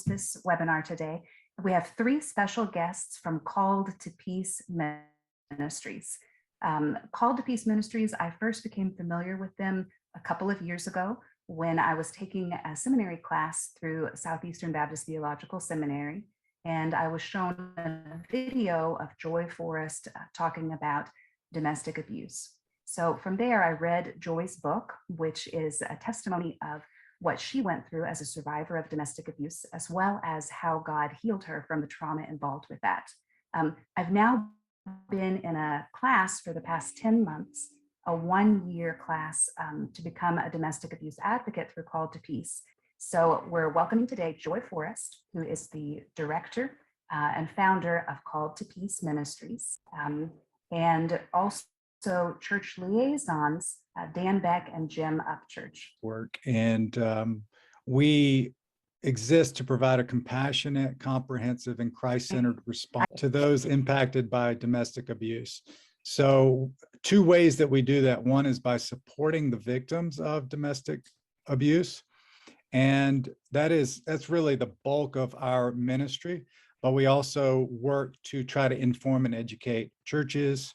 host this webinar today. We have three special guests from Called to Peace Ministries. Called to Peace Ministries, I first became familiar with them a couple of years ago when I was taking a seminary class through Southeastern Baptist Theological Seminary. And I was shown a video of Joy Forrest talking about domestic abuse. So from there, I read Joy's book, which is a testimony of what she went through as a survivor of domestic abuse, as well as how God healed her from the trauma involved with that. I've now been in a class for the past 10 months, a 1-year class to become a domestic abuse advocate through Called to Peace. So we're welcoming today Joy Forrest, who is the director and founder of Called to Peace Ministries, and also church liaisons, Dan Beck and Jim Upchurch. Work, and we exist to provide a compassionate, comprehensive, and Christ-centered response to those impacted by domestic abuse. So 2 ways that we do that. One is by supporting the victims of domestic abuse. And that's really the bulk of our ministry. But we also work to try to inform and educate churches,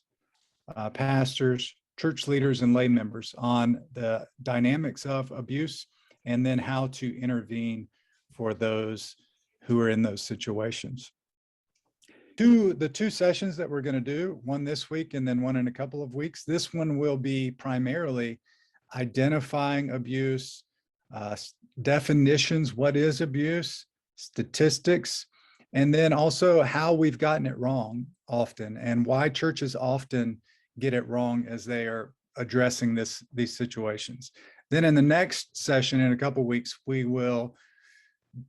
pastors, church leaders, and lay members on the dynamics of abuse, and then how to intervene for those who are in those situations. The 2 sessions that we're going to do, one this week and then one in a couple of weeks. This one will be primarily identifying abuse, definitions, what is abuse, statistics, and then also how we've gotten it wrong often and why churches often get it wrong as they are addressing these situations. Then in the next session in a couple of weeks, we will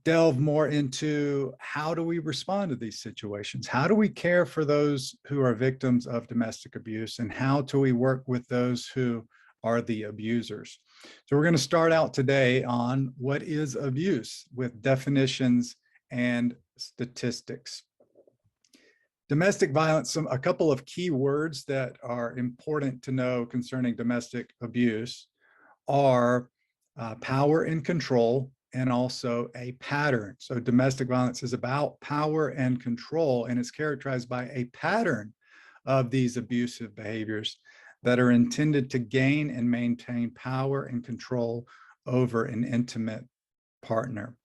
delve more into how do we respond to these situations? How do we care for those who are victims of domestic abuse, and how do we work with those who are the abusers? So we're going to start out today on what is abuse with definitions and statistics. Domestic violence, a couple of key words that are important to know concerning domestic abuse are power and control, and also a pattern. So domestic violence is about power and control, and it's characterized by a pattern of these abusive behaviors that are intended to gain and maintain power and control over an intimate partner.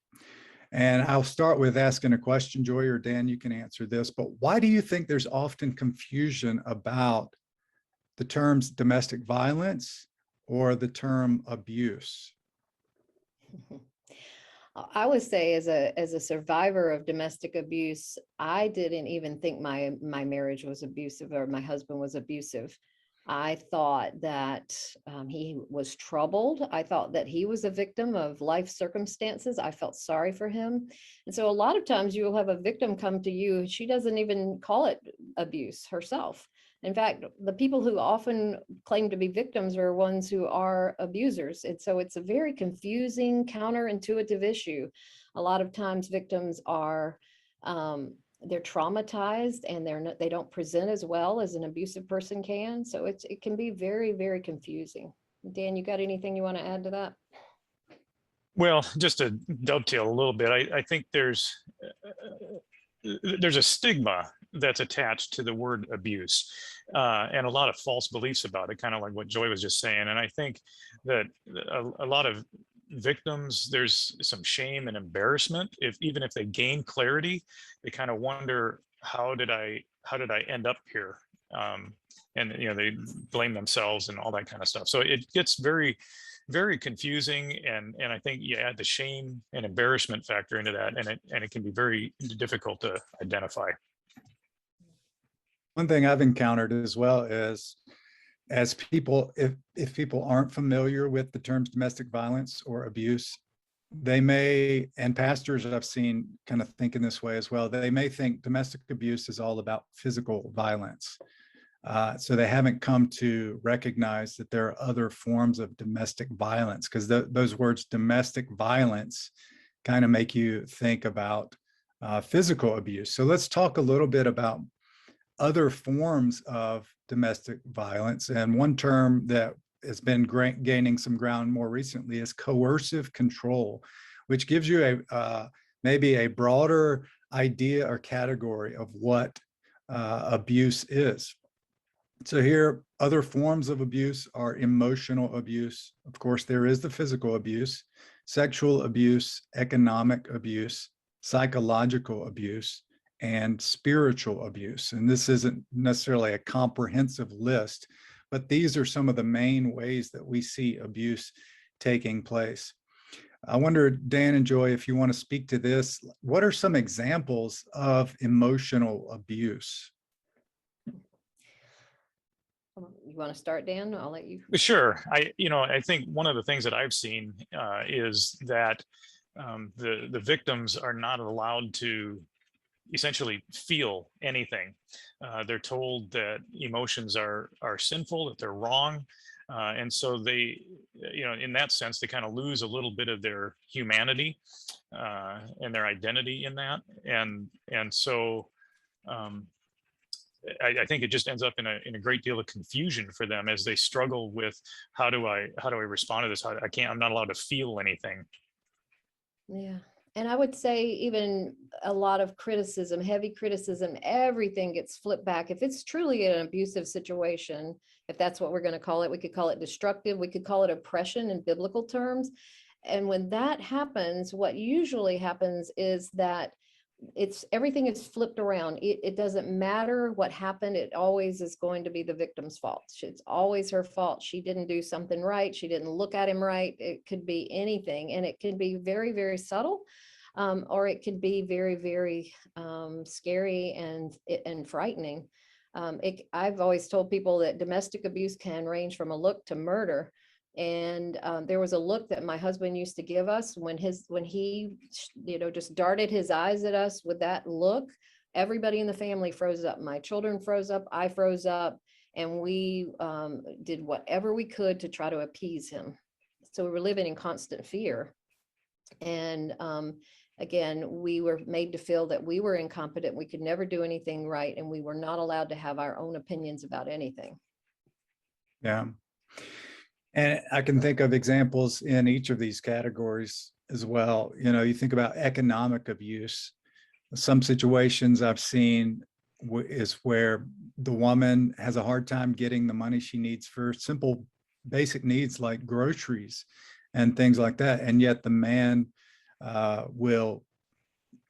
And I'll start with asking a question, Joy, or Dan, you can answer this, but why do you think there's often confusion about the terms domestic violence or the term abuse? I would say as a survivor of domestic abuse, I didn't even think my marriage was abusive or my husband was abusive. I thought that he was troubled. I thought that he was a victim of life circumstances. I felt sorry for him. And so a lot of times you'll have a victim come to you. She doesn't even call it abuse herself. In fact, the people who often claim to be victims are ones who are abusers. And so it's a very confusing, counterintuitive issue. A lot of times victims are, they're traumatized and they don't present as well as an abusive person can. So it can be very, very confusing. Dan, you got anything you want to add to that? Well, just to dovetail a little bit, I think there's a stigma that's attached to the word abuse and a lot of false beliefs about it, kind of like what Joy was just saying. And I think that a lot of victims, there's some shame and embarrassment. Even if they gain clarity, they kind of wonder, how did I end up here? And they blame themselves and all that kind of stuff. So it gets very, very confusing, and I think you add the shame and embarrassment factor into that, and it can be very difficult to identify. One thing I've encountered as well is, as people, if people aren't familiar with the terms domestic violence or abuse, they may, and pastors I've seen kind of think in this way as well, they may think domestic abuse is all about physical violence. So they haven't come to recognize that there are other forms of domestic violence, because those words domestic violence kind of make you think about physical abuse. So let's talk a little bit about other forms of domestic violence. And one term that has been gaining some ground more recently is coercive control, which gives you maybe a broader idea or category of what abuse is. So here, other forms of abuse are emotional abuse. Of course, there is the physical abuse, sexual abuse, economic abuse, psychological abuse, and spiritual abuse. And this isn't necessarily a comprehensive list, but these are some of the main ways that we see abuse taking place. I wonder, Dan and Joy, if you want to speak to this, what are some examples of emotional abuse? You want to start, Dan? I'll let you. Sure. I think one of the things that I've seen is that the victims are not allowed to essentially feel anything. They're told that emotions are sinful, that they're wrong. And so they, in that sense, they kind of lose a little bit of their humanity and their identity in that. And so I think it just ends up in a great deal of confusion for them as they struggle with how do I respond to this? I'm not allowed to feel anything. Yeah. And I would say even a lot of criticism, heavy criticism, everything gets flipped back. If it's truly an abusive situation, if that's what we're going to call it, we could call it destructive. We could call it oppression in biblical terms. And when that happens, what usually happens is that everything is flipped around. It doesn't matter what happened. It always is going to be the victim's fault. It's always her fault. She didn't do something right. She didn't look at him right. It could be anything. And it can be very, very subtle. Or it could be very, very scary and frightening. I've always told people that domestic abuse can range from a look to murder. And there was a look that my husband used to give us when he, just darted his eyes at us with that look. Everybody in the family froze up. My children froze up. I froze up, and we did whatever we could to try to appease him. So we were living in constant fear. And again, we were made to feel that we were incompetent. We could never do anything right, and we were not allowed to have our own opinions about anything. Yeah. And I can think of examples in each of these categories as well. You think about economic abuse. Some situations I've seen is where the woman has a hard time getting the money she needs for simple, basic needs like groceries and things like that. And yet the man will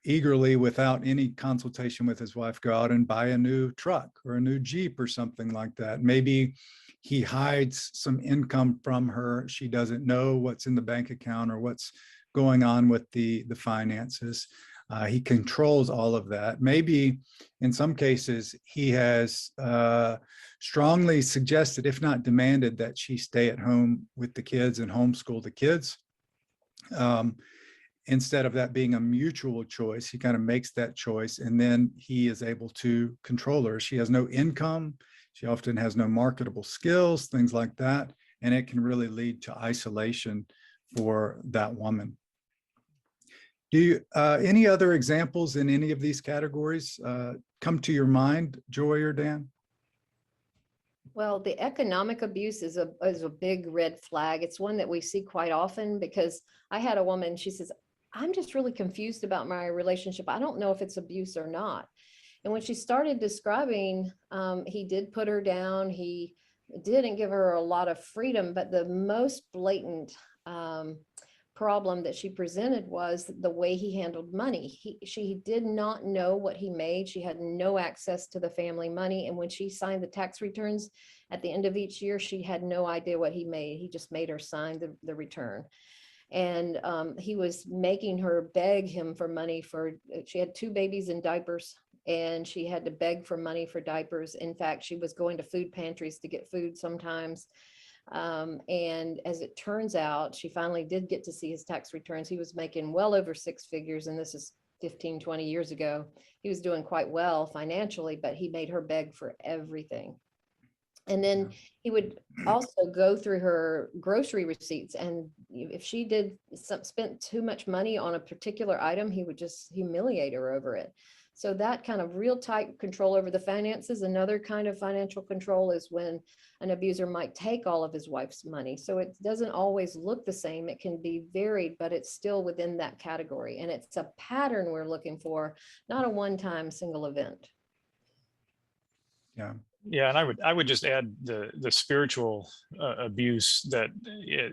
eagerly, without any consultation with his wife, go out and buy a new truck or a new Jeep or something like that. Maybe he hides some income from her. She doesn't know what's in the bank account or what's going on with the finances. He controls all of that. Maybe in some cases, he has strongly suggested, if not demanded, that she stay at home with the kids and homeschool the kids. Instead of that being a mutual choice, he kind of makes that choice, and then he is able to control her. She has no income. She often has no marketable skills, things like that. And it can really lead to isolation for that woman. Do you, any other examples in any of these categories come to your mind, Joy or Dan? Well, the economic abuse is a big red flag. It's one that we see quite often, because I had a woman, she says, I'm just really confused about my relationship. I don't know if it's abuse or not. And when she started describing, he did put her down. He didn't give her a lot of freedom, but the most blatant problem that she presented was the way he handled money. She did not know what he made. She had no access to the family money. And when she signed the tax returns at the end of each year, she had no idea what he made. He just made her sign the return. And he was making her beg him for money she had 2 babies in diapers, and she had to beg for money for diapers. In fact, she was going to food pantries to get food sometimes. And as it turns out, she finally did get to see his tax returns. He was making well over 6 figures, and this is 15, 20 years ago. He was doing quite well financially, but he made her beg for everything. And then he would also go through her grocery receipts. And if she spent too much money on a particular item, he would just humiliate her over it. So that kind of real tight control over the finances. Another kind of financial control is when an abuser might take all of his wife's money. So it doesn't always look the same. It can be varied, but it's still within that category. And it's a pattern we're looking for, not a one-time single event. Yeah. Yeah, and I would just add the spiritual abuse that,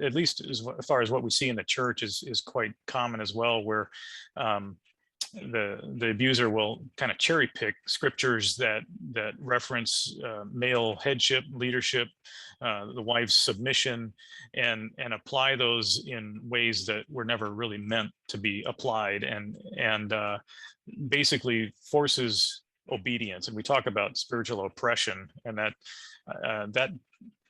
at least as far as what we see in the church, is quite common as well, where the abuser will kind of cherry pick scriptures that reference male headship, leadership, the wife's submission, and apply those in ways that were never really meant to be applied, and basically forces obedience. And we talk about spiritual oppression, and that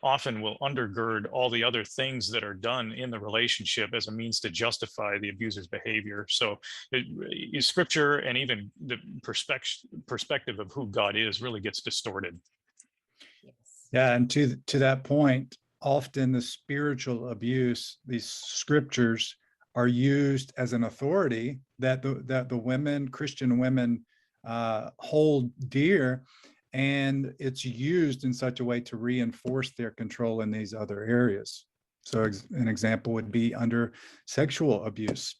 often will undergird all the other things that are done in the relationship as a means to justify the abuser's behavior. So scripture and even the perspective of who God is really gets distorted. Yes. Yeah, and to that point, often the spiritual abuse, these scriptures are used as an authority that the women, Christian women, hold dear, and it's used in such a way to reinforce their control in these other areas. So an example would be under sexual abuse.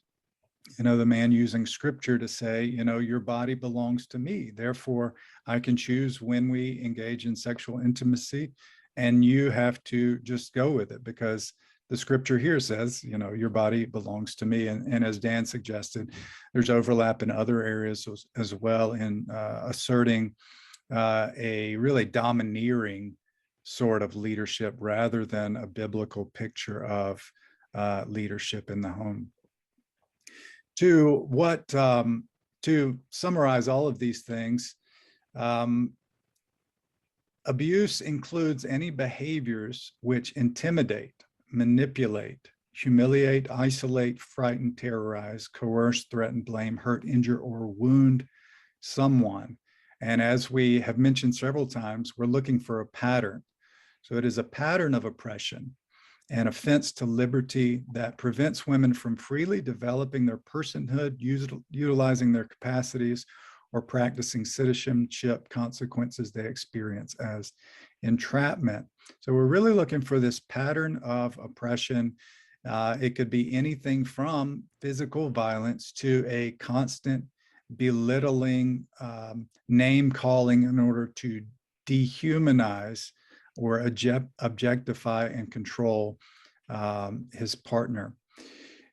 The man using scripture to say, your body belongs to me, therefore I can choose when we engage in sexual intimacy, and you have to just go with it because the scripture here says, your body belongs to me. And as Dan suggested, there's overlap in other areas as well in asserting a really domineering sort of leadership rather than a biblical picture of leadership in the home. To summarize all of these things, abuse includes any behaviors which intimidate, manipulate, humiliate, isolate, frighten, terrorize, coerce, threaten, blame, hurt, injure, or wound someone. And as we have mentioned several times, we're looking for a pattern. So it is a pattern of oppression and offense to liberty that prevents women from freely developing their personhood, utilizing their capacities, or practicing citizenship, consequences they experience as entrapment. So we're really looking for this pattern of oppression. It could be anything from physical violence to a constant belittling, name calling in order to dehumanize or objectify and control his partner.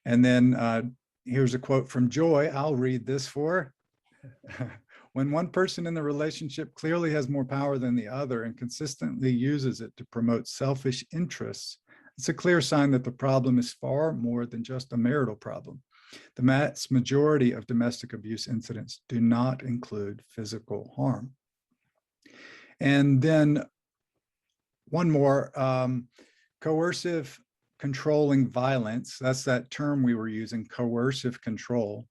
And then here's a quote from Joy. I'll read this for. When one person in the relationship clearly has more power than the other and consistently uses it to promote selfish interests, it's a clear sign that the problem is far more than just a marital problem. The vast majority of domestic abuse incidents do not include physical harm. And then one more, coercive controlling violence, that's that term we were using, coercive control,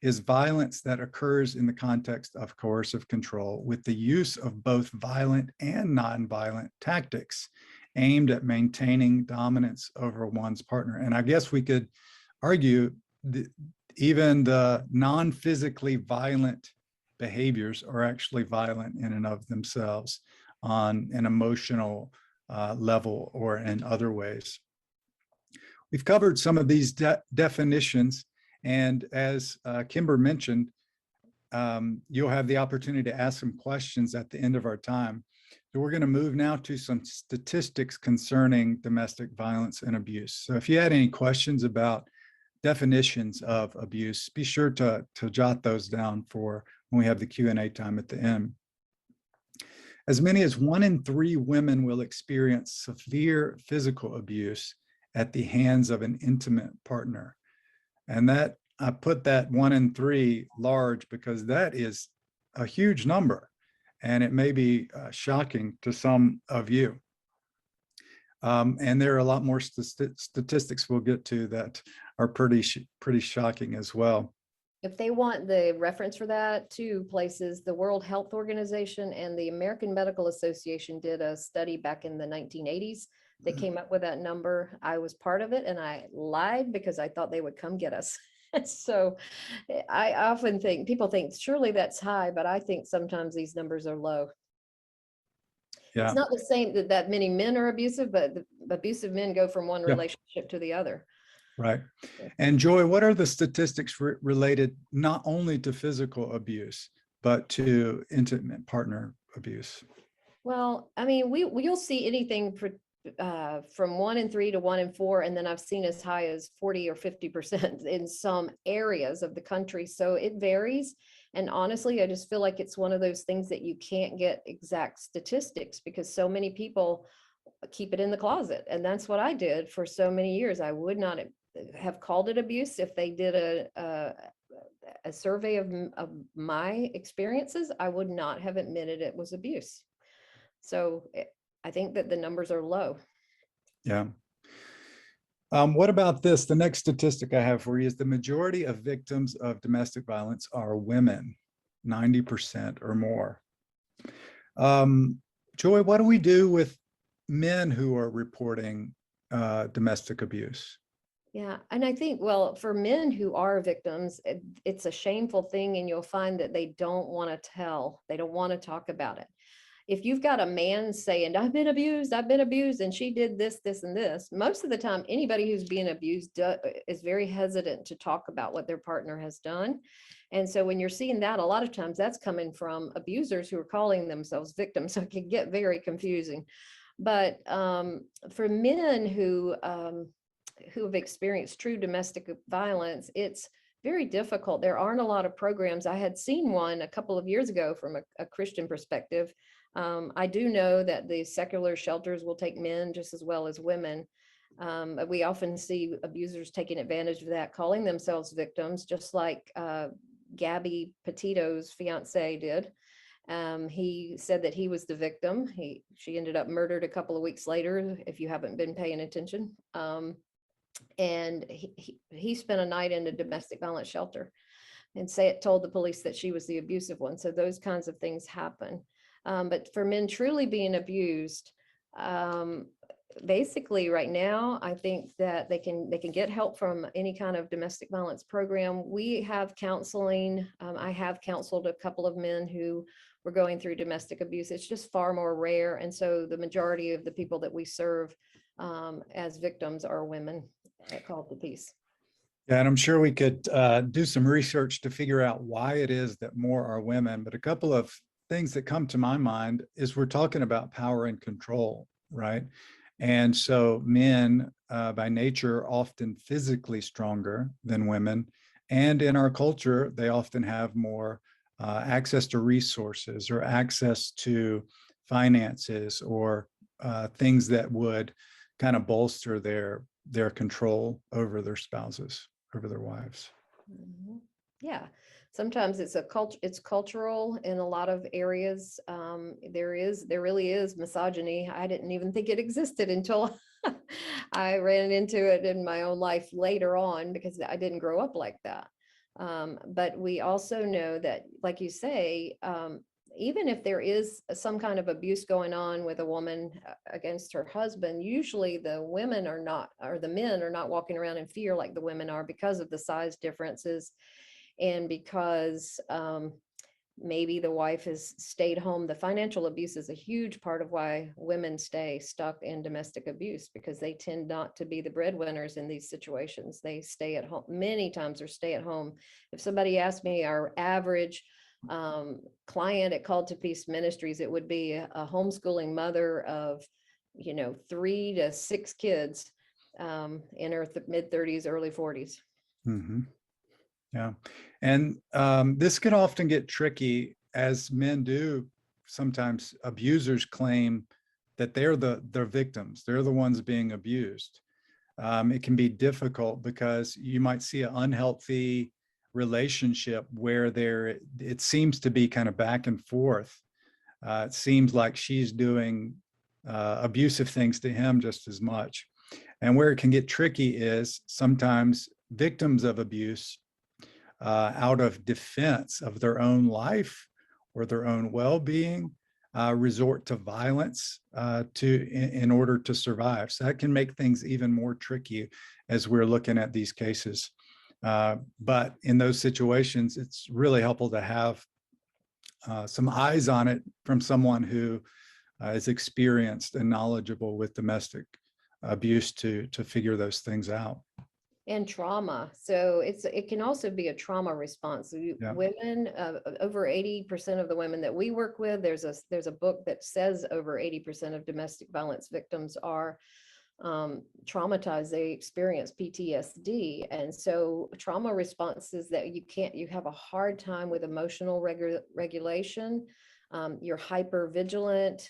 is violence that occurs in the context of coercive control with the use of both violent and nonviolent tactics aimed at maintaining dominance over one's partner. And I guess we could argue that even the non-physically violent behaviors are actually violent in and of themselves on an emotional level or in other ways. We've covered some of these definitions, and as Kimber mentioned, you'll have the opportunity to ask some questions at the end of our time. So we're going to move now to some statistics concerning domestic violence and abuse. So if you had any questions about definitions of abuse, be sure to jot those down for when we have the Q&A time at the end. As many as 1 in 3 women will experience severe physical abuse at the hands of an intimate partner. And that, I put that 1 in 3 large because that is a huge number, and it may be shocking to some of you. And there are a lot more statistics we'll get to that are pretty shocking as well. If they want the reference for that, 2 places, the World Health Organization and the American Medical Association did a study back in the 1980s. They came up with that number. I was part of it and I lied because I thought they would come get us. So I often think people think surely that's high, but I think sometimes these numbers are low. Yeah. It's not the same that many men are abusive, but the abusive men go from one Yeah. relationship to the other. Right. And Joy, what are the statistics related not only to physical abuse, but to intimate partner abuse? Well, I mean, you'll see anything from 1 in 3 to 1 in 4, and then I've seen as high as 40 or 50% in some areas of the country. So it varies. And honestly, I just feel like it's one of those things that you can't get exact statistics because so many people keep it in the closet. And that's what I did for so many years. I would not have called it abuse if they did a survey of my experiences. I would not have admitted it was abuse. So I think that the numbers are low. Yeah. What about this? The next statistic I have for you is the majority of victims of domestic violence are women, 90% or more. Joy, what do we do with men who are reporting domestic abuse? Yeah. And I think, well, for men who are victims, it's a shameful thing. And you'll find that they don't want to tell, they don't want to talk about it. If you've got a man saying, I've been abused, and she did this, this, and this, most of the time, anybody who's being abused is very hesitant to talk about what their partner has done. And so when you're seeing that, a lot of times that's coming from abusers who are calling themselves victims. So it can get very confusing. But for men who have experienced true domestic violence, it's very difficult. There aren't a lot of programs. I had seen one a couple of years ago from a Christian perspective. I do know that the secular shelters will take men just as well as women. We often see abusers taking advantage of that, calling themselves victims, just like Gabby Petito's fiance did. He said that he was the victim. She ended up murdered a couple of weeks later, if you haven't been paying attention. And he spent a night in a domestic violence shelter and told the police that she was the abusive one. So those kinds of things happen. But for men truly being abused, basically right now, I think that they can get help from any kind of domestic violence program. We have counseling. I have counseled a couple of men who were going through domestic abuse. It's just far more rare. And so the majority of the people that we serve as victims are women at Call to Peace. Yeah, and I'm sure we could do some research to figure out why it is that more are women. But a couple of things that come to my mind is we're talking about power and control, right? And so men by nature are often physically stronger than women. And in our culture, they often have more access to resources or access to finances or things that would kind of bolster their control over their spouses, over their wives. Mm-hmm. Yeah, sometimes it's cultural in a lot of areas. There really is misogyny. I didn't even think it existed until I ran into it in my own life later on, because I didn't grow up like that. But we also know that, like you say, even if there is some kind of abuse going on with a woman against her husband, usually the men are not walking around in fear like the women are, because of the size differences, and because maybe the wife has stayed home. The financial abuse is a huge part of why women stay stuck in domestic abuse, because they tend not to be the breadwinners in these situations. They stay at home many times, or stay at home. If somebody asked me our average client at Called to Peace Ministries, it would be a homeschooling mother of 3 to 6 kids in her mid 30s, early 40s. Mm-hmm. Yeah. And this can often get tricky, as men do. Sometimes abusers claim that they're the victims. They're the ones being abused. It can be difficult because you might see an unhealthy relationship where it seems to be kind of back and forth. It seems like she's doing abusive things to him just as much. And where it can get tricky is sometimes victims of abuse, out of defense of their own life or their own well-being, resort to violence in order to survive. So that can make things even more tricky as we're looking at these cases. But in those situations, it's really helpful to have some eyes on it from someone who is experienced and knowledgeable with domestic abuse to figure those things out. And trauma. So it can also be a trauma response. Yeah. Women, over 80% of the women that we work with, there's a book that says over 80% of domestic violence victims are traumatized. They experience PTSD. And so trauma responses that you have a hard time with emotional regulation. You're hyper vigilant,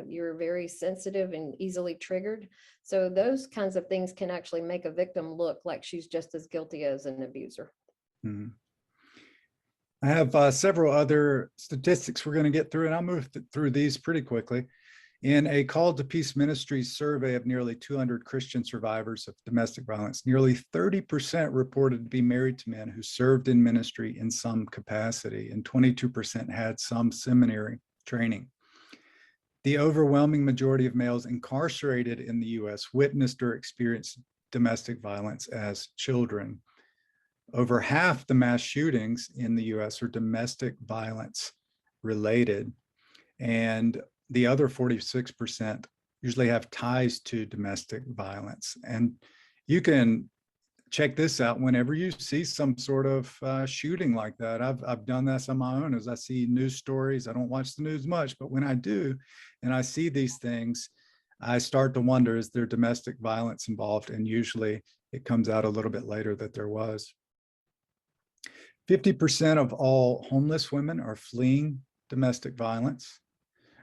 you're very sensitive and easily triggered. So those kinds of things can actually make a victim look like she's just as guilty as an abuser. Mm-hmm. I have several other statistics we're going to get through, and I'll move through these pretty quickly. In a Called to Peace Ministries survey of nearly 200 Christian survivors of domestic violence, nearly 30% reported to be married to men who served in ministry in some capacity, and 22% had some seminary training. The overwhelming majority of males incarcerated in the US witnessed or experienced domestic violence as children. Over half the mass shootings in the US are domestic violence related, and the other 46% usually have ties to domestic violence. And you can check this out whenever you see some sort of shooting like that. I've done this on my own as I see news stories. I don't watch the news much, but when I do, and I see these things, I start to wonder, is there domestic violence involved? And usually it comes out a little bit later that there was. 50% of all homeless women are fleeing domestic violence.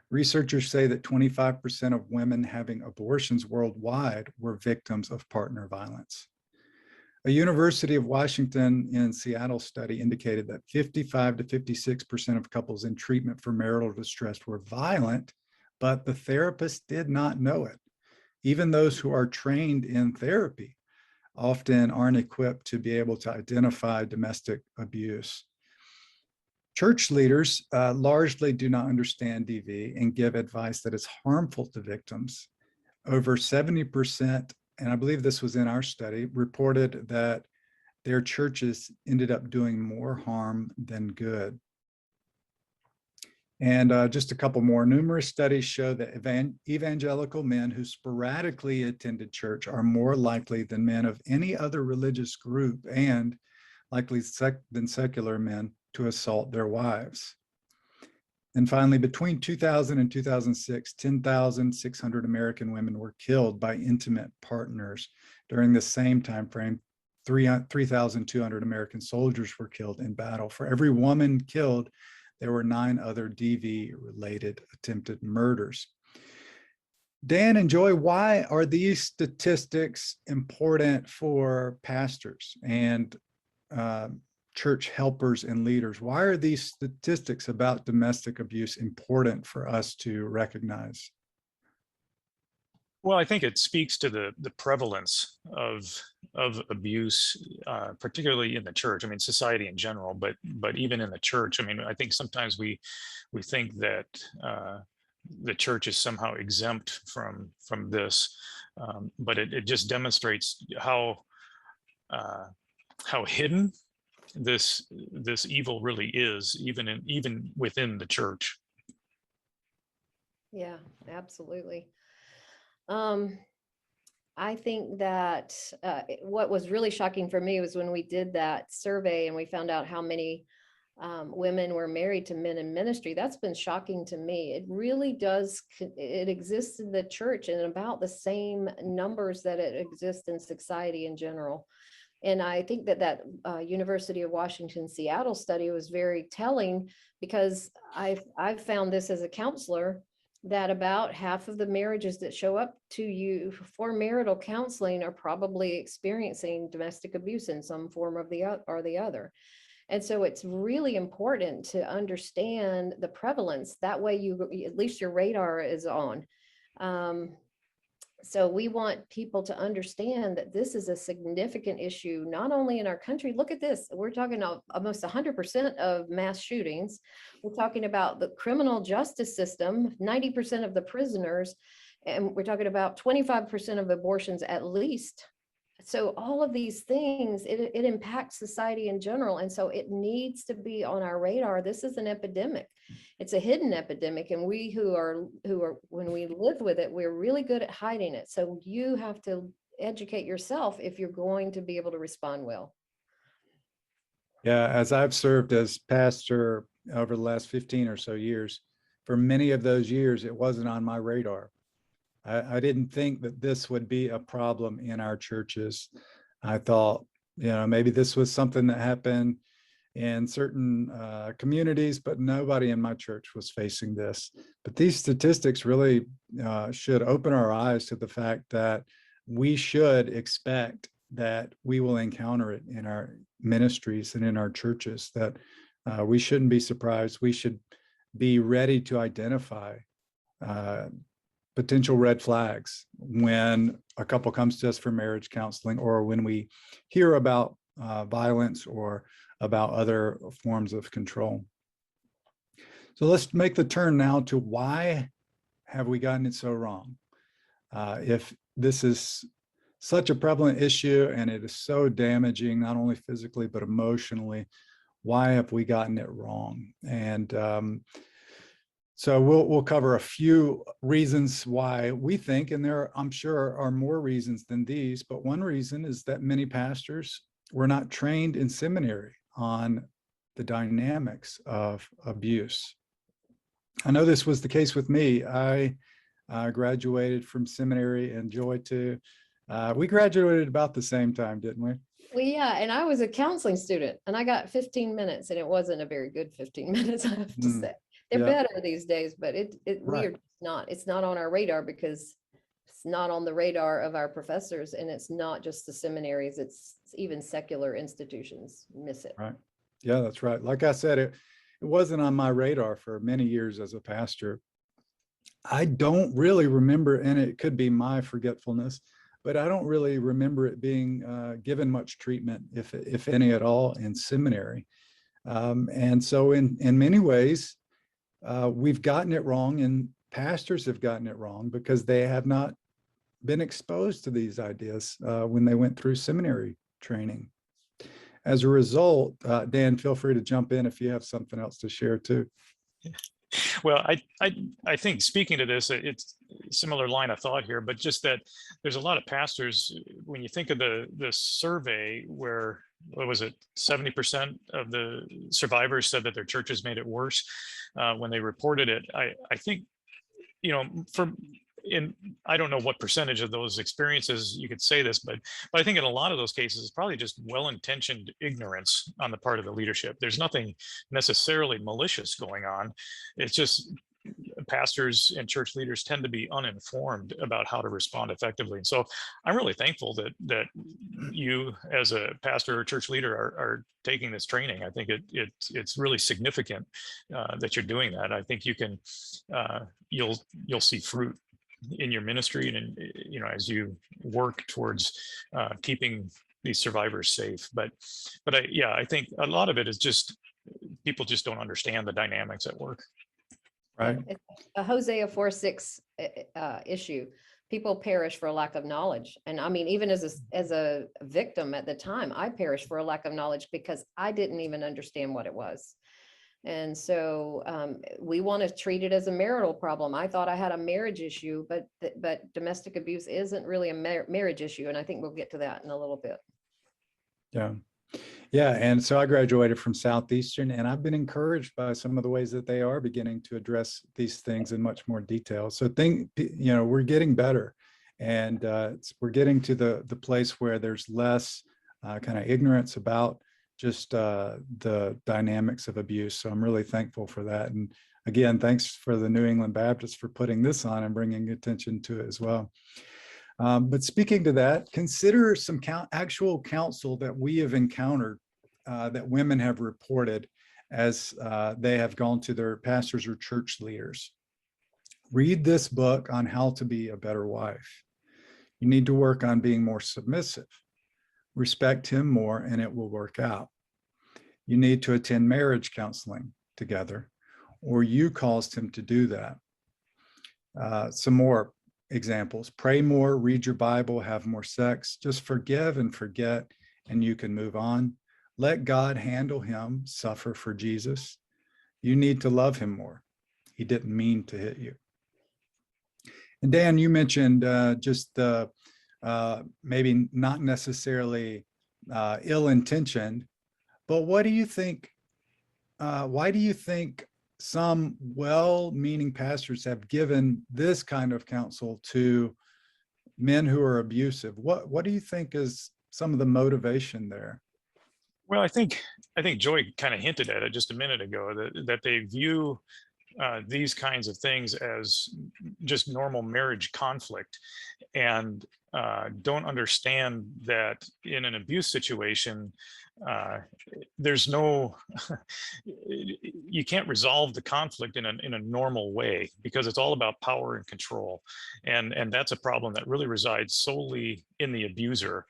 Researchers say that 25% of women having abortions worldwide were victims of partner violence. A University of Washington in Seattle study indicated that 55 to 56% of couples in treatment for marital distress were violent, but the therapist did not know it. Even those who are trained in therapy often aren't equipped to be able to identify domestic abuse. Church leaders largely do not understand DV and give advice that is harmful to victims. Over 70%, and I believe this was in our study, reported that their churches ended up doing more harm than good. And just a couple more. Numerous studies show that evangelical men who sporadically attended church are more likely than men of any other religious group and likely than secular men to assault their wives. And finally, between 2000 and 2006, 10,600 American women were killed by intimate partners. During the same time frame, 3,200 American soldiers were killed in battle. For every woman killed, there were 9 other DV-related attempted murders. Dan and Joy, why are these statistics important for pastors and church helpers and leaders? Why are these statistics about domestic abuse important for us to recognize? Well, I think it speaks to the prevalence of abuse, particularly in the church. I mean, society in general, but even in the church. I mean, I think sometimes we think that the church is somehow exempt from this, but it just demonstrates how hidden this evil really is, even within the church. Yeah, absolutely. I think that what was really shocking for me was when we did that survey and we found out how many women were married to men in ministry. That's been shocking to me. It really does. It exists in the church in about the same numbers that it exists in society in general. And I think that University of Washington Seattle study was very telling, because I've found this as a counselor, that about half of the marriages that show up to you for marital counseling are probably experiencing domestic abuse in some form of the other. And so it's really important to understand the prevalence. That way at least your radar is on. So we want people to understand that this is a significant issue, not only in our country. Look at this. We're talking about almost 100% of mass shootings. We're talking about the criminal justice system, 90% of the prisoners, and we're talking about 25% of abortions at least. So all of these things, it impacts society in general. And so it needs to be on our radar. This is an epidemic. It's a hidden epidemic. And we who are, when we live with it, we're really good at hiding it. So you have to educate yourself if you're going to be able to respond well. Yeah, as I've served as pastor over the last 15 or so years, for many of those years, it wasn't on my radar. I didn't think that this would be a problem in our churches. I thought, maybe this was something that happened in certain communities, but nobody in my church was facing this. But these statistics really should open our eyes to the fact that we should expect that we will encounter it in our ministries and in our churches, that we shouldn't be surprised. We should be ready to identify potential red flags when a couple comes to us for marriage counseling, or when we hear about violence or about other forms of control. So let's make the turn now to why have we gotten it so wrong? If this is such a prevalent issue and it is so damaging, not only physically, but emotionally, why have we gotten it wrong? And so we'll cover a few reasons why we think, and there, I'm sure, are more reasons than these, but one reason is that many pastors were not trained in seminary on the dynamics of abuse. I know this was the case with me. I graduated from seminary, and Joy too. We graduated about the same time, didn't we? Well, yeah, and I was a counseling student, and I got 15 minutes, and it wasn't a very good 15 minutes, I have to say. They're better these days, but Right. it's not on our radar, because it's not on the radar of our professors, and it's not just the seminaries, it's even secular institutions miss it. Right. Yeah, that's right. Like I said, it wasn't on my radar for many years as a pastor. I don't really remember, and it could be my forgetfulness, but I don't really remember it being given much treatment, if any at all, in seminary. And so in many ways, we've gotten it wrong, and pastors have gotten it wrong because they have not been exposed to these ideas when they went through seminary training. As a result, Dan, feel free to jump in if you have something else to share too. Well, I think, speaking to this, it's a similar line of thought here, but just that there's a lot of pastors, when you think of the survey where, what was it, 70% of the survivors said that their churches made it worse when they reported it. I think, I don't know what percentage of those experiences you could say this, but I think in a lot of those cases, it's probably just well-intentioned ignorance on the part of the leadership. There's nothing necessarily malicious going on. It's just pastors and church leaders tend to be uninformed about how to respond effectively. And so I'm really thankful that you, as a pastor or church leader, are taking this training. I think it's really significant that you're doing that. I think you can you'll see fruit in your ministry, and as you work towards keeping these survivors safe. But I think a lot of it is just people just don't understand the dynamics at work. Right. It's a Hosea 4:6 issue. People perish for a lack of knowledge. And I mean, even as a victim at the time, I perished for a lack of knowledge because I didn't even understand what it was. And so we want to treat it as a marital problem. I thought I had a marriage issue, but domestic abuse isn't really a marriage issue. And I think we'll get to that in a little bit. Yeah. Yeah. And so I graduated from Southeastern, and I've been encouraged by some of the ways that they are beginning to address these things in much more detail. So we're getting better, and we're getting to the place where there's less kind of ignorance about just the dynamics of abuse. So I'm really thankful for that. And again, thanks for the New England Baptists for putting this on and bringing attention to it as well. But speaking to that, consider some actual counsel that we have encountered that women have reported as they have gone to their pastors or church leaders. Read this book on how to be a better wife. You need to work on being more submissive. Respect him more, and it will work out. You need to attend marriage counseling together, or you caused him to do that. Some more. examples. Pray more, read your Bible, have more sex. Just forgive and forget, and you can move on. Let God handle him, suffer for Jesus. You need to love him more. He didn't mean to hit you. And Dan, you mentioned just the maybe not necessarily ill-intentioned, but what do you think? Why do you think some well-meaning pastors have given this kind of counsel to men who are abusive? What do you think is some of the motivation there? Well, I think Joy kind of hinted at it just a minute ago, that they view these kinds of things as just normal marriage conflict, and don't understand that in an abuse situation, there's no, you can't resolve the conflict in a normal way, because it's all about power and control, and that's a problem that really resides solely in the abuser.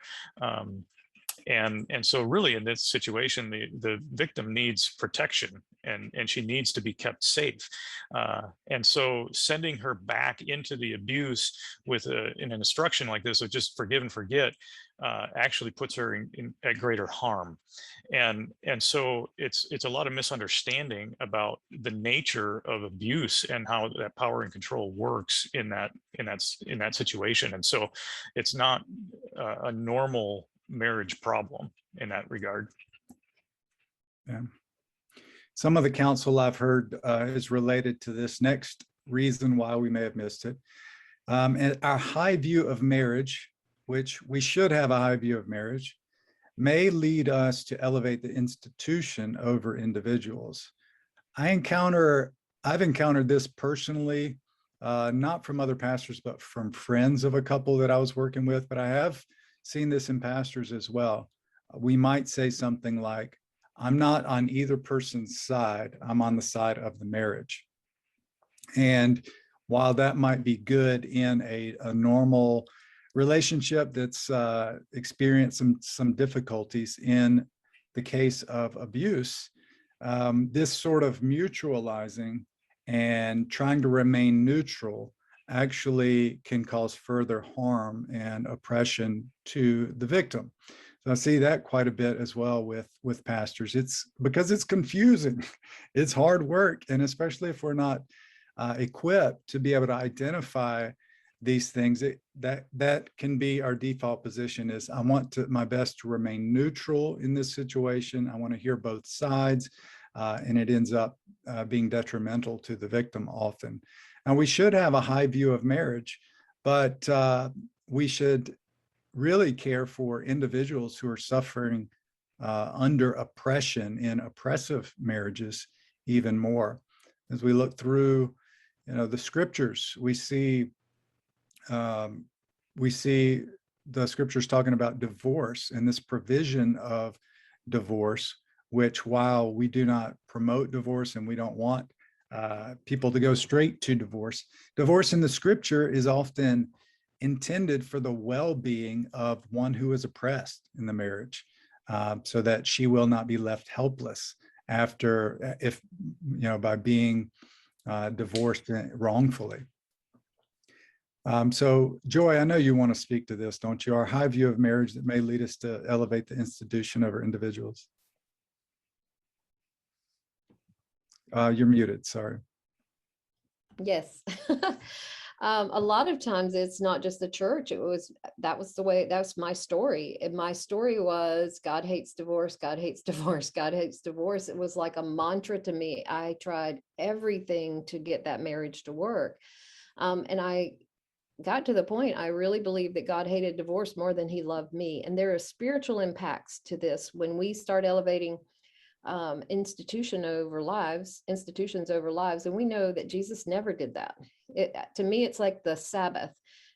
And so really in this situation, the victim needs protection, and she needs to be kept safe. And so sending her back into the abuse with in an instruction like this of just forgive and forget actually puts her at greater harm. And so it's a lot of misunderstanding about the nature of abuse and how that power and control works in that situation. And so it's not a normal marriage problem in that regard. Yeah. Some of the counsel I've heard is related to this next reason why we may have missed it. And our high view of marriage, which we should have a high view of marriage, may lead us to elevate the institution over individuals. I've encountered this personally, not from other pastors, but from friends of a couple that I was working with, but I have seen this in pastors as well. We might say something like, I'm not on either person's side, I'm on the side of the marriage. And while that might be good in a normal relationship that's experienced some difficulties in the case of abuse, this sort of mutualizing and trying to remain neutral actually can cause further harm and oppression to the victim. So I see that quite a bit as well with pastors. It's because it's confusing. It's hard work. And especially if we're not equipped to be able to identify these things, that can be our default position is I want my best to remain neutral in this situation. I want to hear both sides. And it ends up being detrimental to the victim often. And we should have a high view of marriage, but we should really care for individuals who are suffering under oppression in oppressive marriages even more. As we look through, the scriptures, we see the scriptures talking about divorce and this provision of divorce, which while we do not promote divorce and we don't want people to go straight to divorce in the scripture is often intended for the well-being of one who is oppressed in the marriage, so that she will not be left helpless after, by being divorced wrongfully. So Joy, I know you want to speak to this, don't you? Our high view of marriage that may lead us to elevate the institution over individuals. You're muted, sorry. Yes. A lot of times it's not just the church. That's my story. And my story was God hates divorce, God hates divorce, God hates divorce. It was like a mantra to me. I tried everything to get that marriage to work. And I got to the point, I really believe that God hated divorce more than he loved me. And there are spiritual impacts to this when we start elevating institutions over lives, and we know that Jesus never did that. To me, it's like the Sabbath.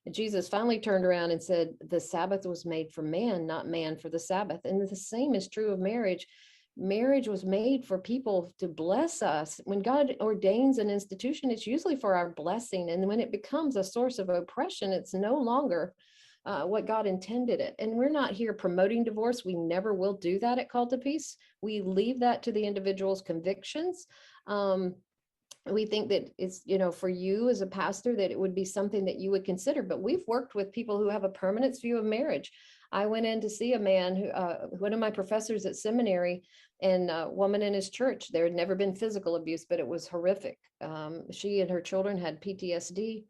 And Jesus finally turned around and said, the Sabbath was made for man, not man for the Sabbath. And the same is true of marriage. Marriage was made for people to bless us. When God ordains an institution, it's usually for our blessing. And when it becomes a source of oppression, it's no longer what God intended it. And we're not here promoting divorce. We never will do that at Call to Peace. We leave that to the individual's convictions. we think that it's, for you as a pastor, that it would be something that you would consider. But we've worked with people who have a permanent view of marriage. I went in to see a man who, one of my professors at seminary, and a woman in his church. There had never been physical abuse, but it was horrific. She and her children had PTSD.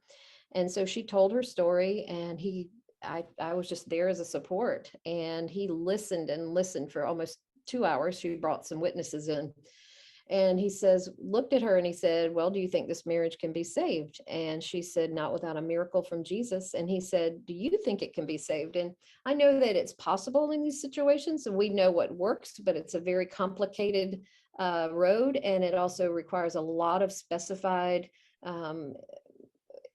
And so she told her story, and I was just there as a support, and he listened and listened for almost 2 hours. She brought some witnesses in. And he looked at her and he said, well, do you think this marriage can be saved? And she said, not without a miracle from Jesus. And he said, do you think it can be saved? And I know that it's possible in these situations, and we know what works, but it's a very complicated road. And it also requires a lot of specified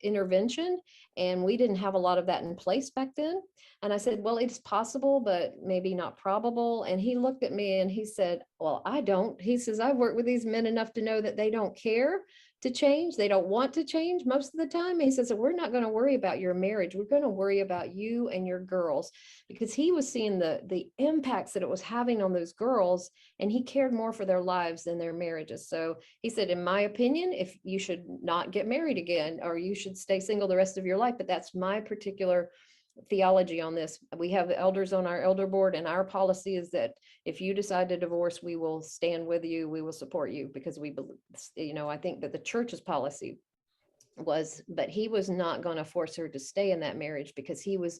intervention, and we didn't have a lot of that in place back then. And I said, well, it's possible, but maybe not probable. And he looked at me and he said, well, I don't. He says, I've worked with these men enough to know that they don't care to change. They don't want to change most of the time. He says, we're not going to worry about your marriage. We're going to worry about you and your girls, because he was seeing the impacts that it was having on those girls, and he cared more for their lives than their marriages. So he said, in my opinion, if you should not get married again, or you should stay single the rest of your life. But that's my particular theology on this. We have elders on our elder board, and our policy is that if you decide to divorce, we will stand with you, we will support you, because we believe, I think that the church's policy was, but he was not going to force her to stay in that marriage, because he was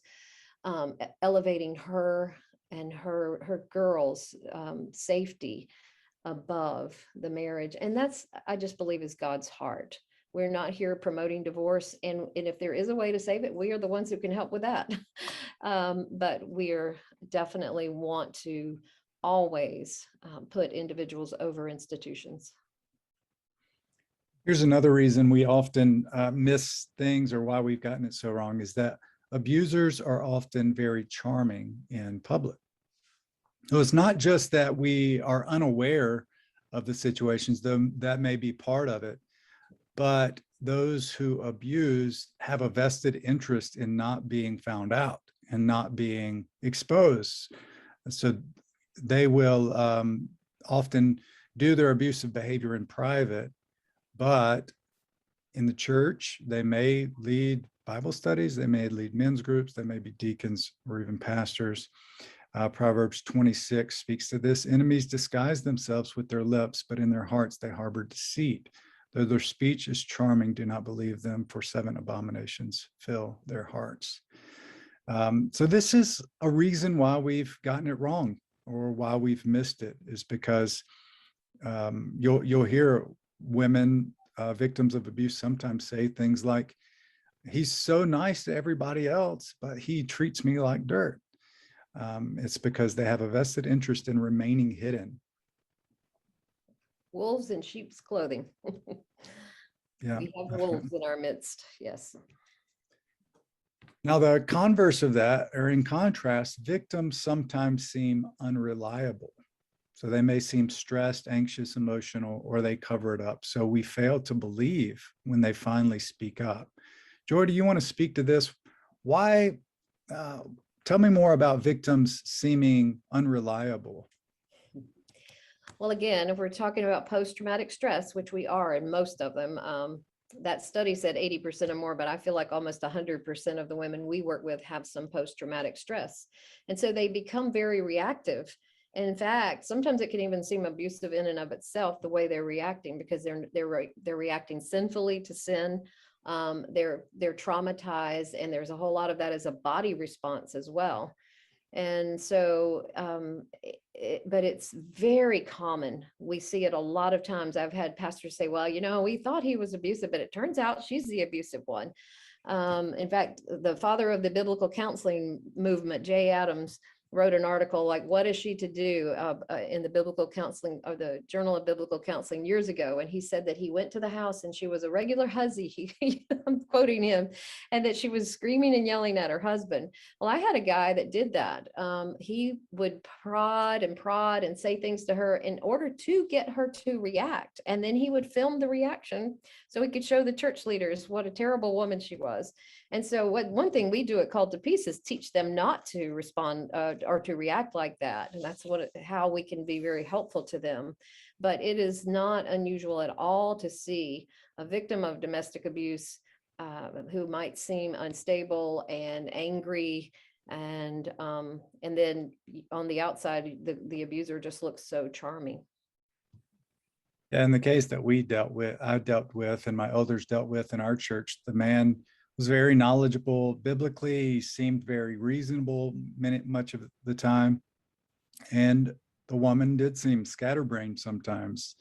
elevating her and her girls' safety above the marriage. And that's, I just believe, is God's heart. We're not here promoting divorce. And if there is a way to save it, we are the ones who can help with that. But we're definitely want to always put individuals over institutions. Here's another reason we often miss things, or why we've gotten it so wrong, is that abusers are often very charming in public. So it's not just that we are unaware of the situations, though that may be part of it, but those who abuse have a vested interest in not being found out and not being exposed. So they will often do their abusive behavior in private, but in the church, they may lead Bible studies, they may lead men's groups, they may be deacons or even pastors. Proverbs 26 speaks to this. Enemies disguise themselves with their lips, but in their hearts they harbor deceit. Though their speech is charming, do not believe them, for 7 abominations fill their hearts. So this is a reason why we've gotten it wrong, or why we've missed it, is because you'll hear women, victims of abuse, sometimes say things like, he's so nice to everybody else, but he treats me like dirt. It's because they have a vested interest in remaining hidden. Wolves in sheep's clothing. Yeah, we have wolves in our midst. Yes. Now, the converse of that, or in contrast, victims sometimes seem unreliable. So they may seem stressed, anxious, emotional, or they cover it up. So we fail to believe when they finally speak up. Joy, do you want to speak to this? Why? Tell me more about victims seeming unreliable. Well, again, if we're talking about post-traumatic stress, which we are in most of them, that study said 80% or more, but I feel like almost 100% of the women we work with have some post-traumatic stress. And so they become very reactive. And in fact, sometimes it can even seem abusive in and of itself, the way they're reacting, because they're reacting sinfully to sin. They're traumatized, and there's a whole lot of that as a body response as well. And so, but it's very common. We see it a lot of times. I've had pastors say, well, we thought he was abusive, but it turns out she's the abusive one. In fact, the father of the biblical counseling movement, Jay Adams, wrote an article like, what is she to do, in the biblical counseling, or the Journal of Biblical Counseling, years ago. And he said that he went to the house and she was a regular hussy. I'm quoting him, and that she was screaming and yelling at her husband. Well, I had a guy that did that. He would prod and say things to her in order to get her to react. And then he would film the reaction so he could show the church leaders what a terrible woman she was. And so one thing we do at Called to Peace is teach them not to respond or to react like that. And that's how we can be very helpful to them. But it is not unusual at all to see a victim of domestic abuse who might seem unstable and angry, and then on the outside, the abuser just looks so charming. Yeah, in the case that I dealt with, and my elders dealt with in our church, the man was very knowledgeable biblically. He seemed very reasonable much of the time. And the woman did seem scatterbrained sometimes,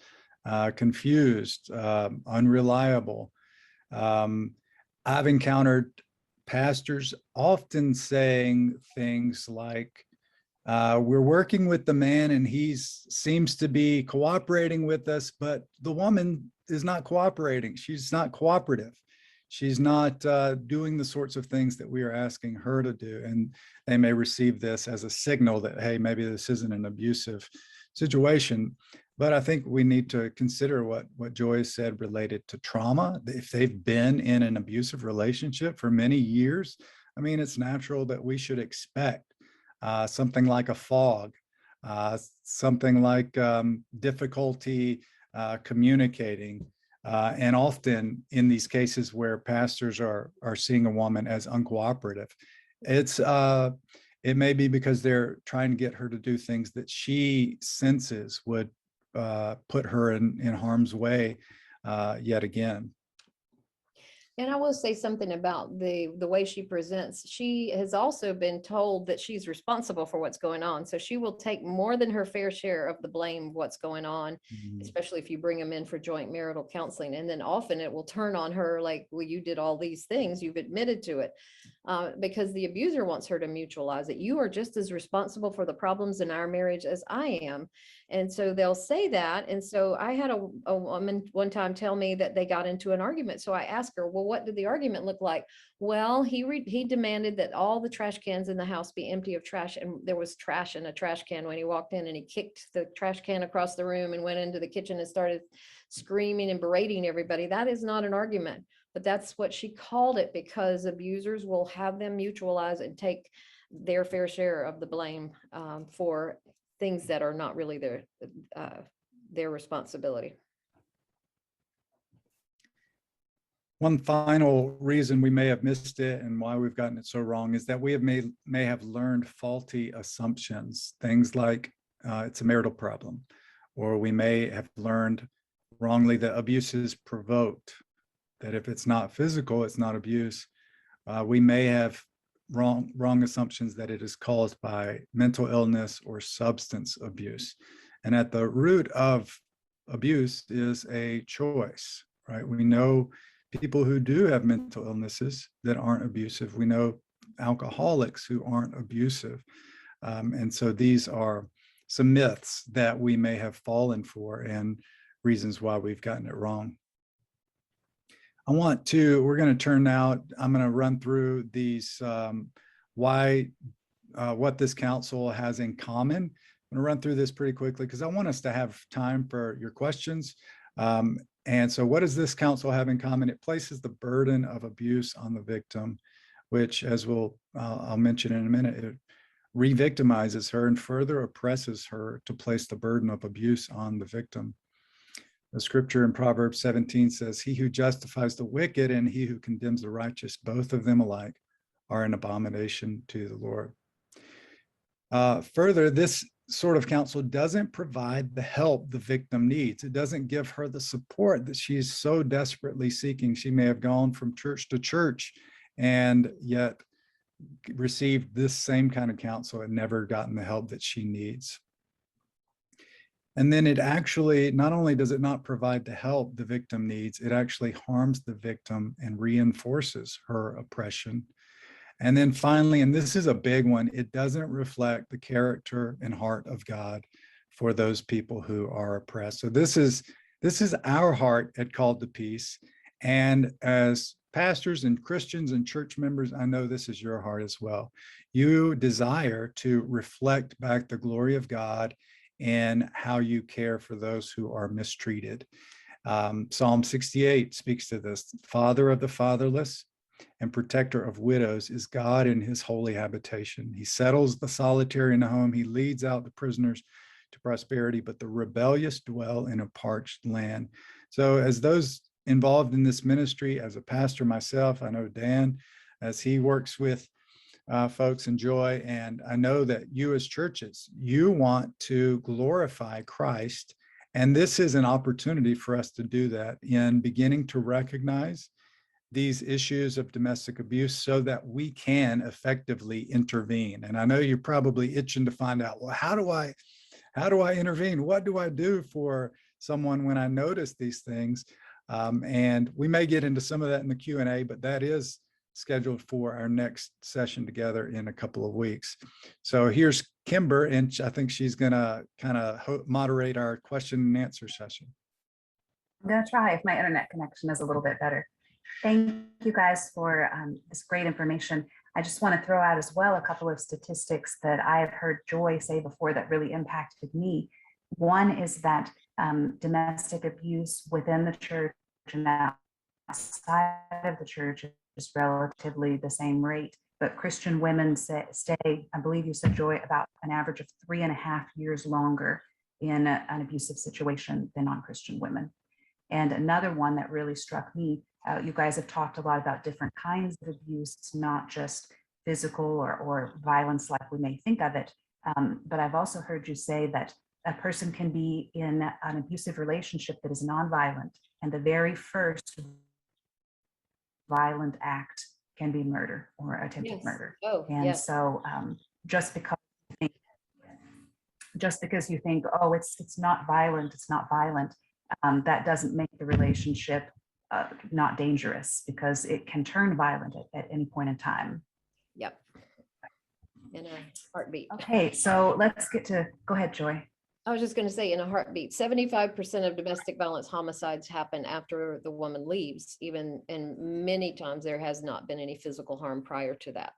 confused, unreliable. I've encountered pastors often saying things like, we're working with the man and he seems to be cooperating with us, but the woman is not cooperating. She's not cooperative. She's not doing the sorts of things that we are asking her to do. And they may receive this as a signal that, hey, maybe this isn't an abusive situation. But I think we need to consider what Joy said related to trauma. If they've been in an abusive relationship for many years, I mean, it's natural that we should expect something like a fog, something like difficulty communicating. And often in these cases where pastors are seeing a woman as uncooperative, it may be because they're trying to get her to do things that she senses would put her in harm's way yet again. And I will say something about the way she presents. She has also been told that she's responsible for what's going on. So she will take more than her fair share of the blame of what's going on, especially if you bring them in for joint marital counseling. And then often it will turn on her like, well, you did all these things, you've admitted to it. Because the abuser wants her to mutualize it. You are just as responsible for the problems in our marriage as I am. And so they'll say that. And so I had a woman one time tell me that they got into an argument. So I asked her, well, what did the argument look like? Well, he demanded that all the trash cans in the house be empty of trash. And there was trash in a trash can when he walked in, and he kicked the trash can across the room and went into the kitchen and started screaming and berating everybody. That is not an argument, but that's what she called it, because abusers will have them mutualize and take their fair share of the blame for things that are not really their responsibility. One final reason we may have missed it and why we've gotten it so wrong is that we may have learned faulty assumptions, things like it's a marital problem, or we may have learned wrongly that abuse is provoked, that if it's not physical, it's not abuse. We may have wrong assumptions that it is caused by mental illness or substance abuse. And at the root of abuse is a choice, right? We know people who do have mental illnesses that aren't abusive. We know alcoholics who aren't abusive. And so these are some myths that we may have fallen for and reasons why we've gotten it wrong. We're going to turn now, I'm going to run through these, what this council has in common. I'm going to run through this pretty quickly because I want us to have time for your questions. And so what does this council have in common? It places the burden of abuse on the victim, which, as I'll mention in a minute, it re-victimizes her and further oppresses her to place the burden of abuse on the victim. The scripture in Proverbs 17 says, he who justifies the wicked and he who condemns the righteous, both of them alike, are an abomination to the Lord. Further, this sort of counsel doesn't provide the help the victim needs. It doesn't give her the support that she's so desperately seeking. She may have gone from church to church and yet received this same kind of counsel and never gotten the help that she needs. And then it actually, not only does it not provide the help the victim needs, it actually harms the victim and reinforces her oppression. And then finally, and this is a big one, it doesn't reflect the character and heart of God for those people who are oppressed. So this is our heart at Called to Peace. And as pastors and Christians and church members, I know this is your heart as well. You desire to reflect back the glory of God in how you care for those who are mistreated. Psalm 68 speaks to this. Father of the fatherless and protector of widows is God in his holy habitation. He settles the solitary in the home. He leads out the prisoners to prosperity, but the rebellious dwell in a parched land. So as those involved in this ministry, as a pastor myself, I know Dan, as he works with folks in Joy, and I know that you as churches, you want to glorify Christ. And this is an opportunity for us to do that in beginning to recognize these issues of domestic abuse so that we can effectively intervene. And I know you're probably itching to find out, well, how do I intervene? What do I do for someone when I notice these things? And we may get into some of that in the Q&A, but that is scheduled for our next session together in a couple of weeks. So here's Kimber, and I think she's gonna kind of moderate our question and answer session. I'm gonna try if my internet connection is a little bit better. Thank you guys for this great information. I just want to throw out as well a couple of statistics that I have heard Joy say before that really impacted me. One is that domestic abuse within the church and outside of the church is relatively the same rate, but Christian women stay, I believe you said, Joy, about an average of 3.5 years longer in an abusive situation than non-Christian women. And another one that really struck me, you guys have talked a lot about different kinds of abuse. It's not just physical or violence like we may think of it, but I've also heard you say that a person can be in an abusive relationship that is nonviolent, and the very first violent act can be murder or attempted murder. And so just because you think, oh, it's not violent, that doesn't make the relationship not dangerous, because it can turn violent at any point in time. Yep. In a heartbeat. Okay, so let's get to, go ahead, Joy. I was just going to say, in a heartbeat, 75% of domestic violence homicides happen after the woman leaves, and many times there has not been any physical harm prior to that.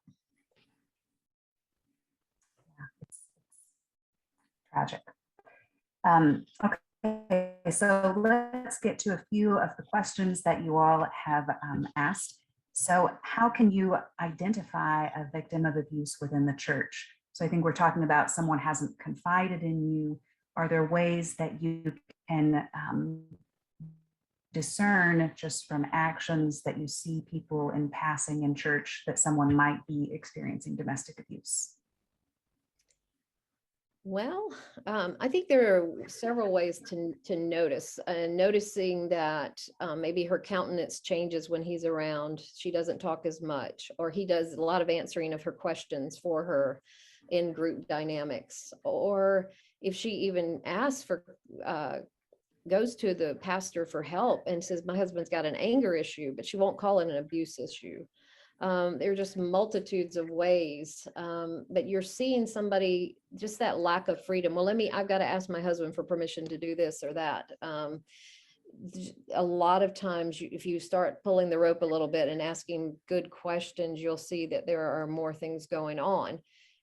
Yeah, it's tragic. Okay, so let's get to a few of the questions that you all have asked. So how can you identify a victim of abuse within the church? So I think we're talking about someone hasn't confided in you. Are there ways that you can discern just from actions that you see people in passing in church that someone might be experiencing domestic abuse? Well, I think there are several ways to notice. Noticing that maybe her countenance changes when he's around. She doesn't talk as much, or he does a lot of answering of her questions for her in group dynamics. Or if she even asks for, goes to the pastor for help and says, my husband's got an anger issue, but she won't call it an abuse issue. There are just multitudes of ways, but you're seeing somebody, just that lack of freedom. Well, I've got to ask my husband for permission to do this or that. A lot of times, if you start pulling the rope a little bit and asking good questions, you'll see that there are more things going on.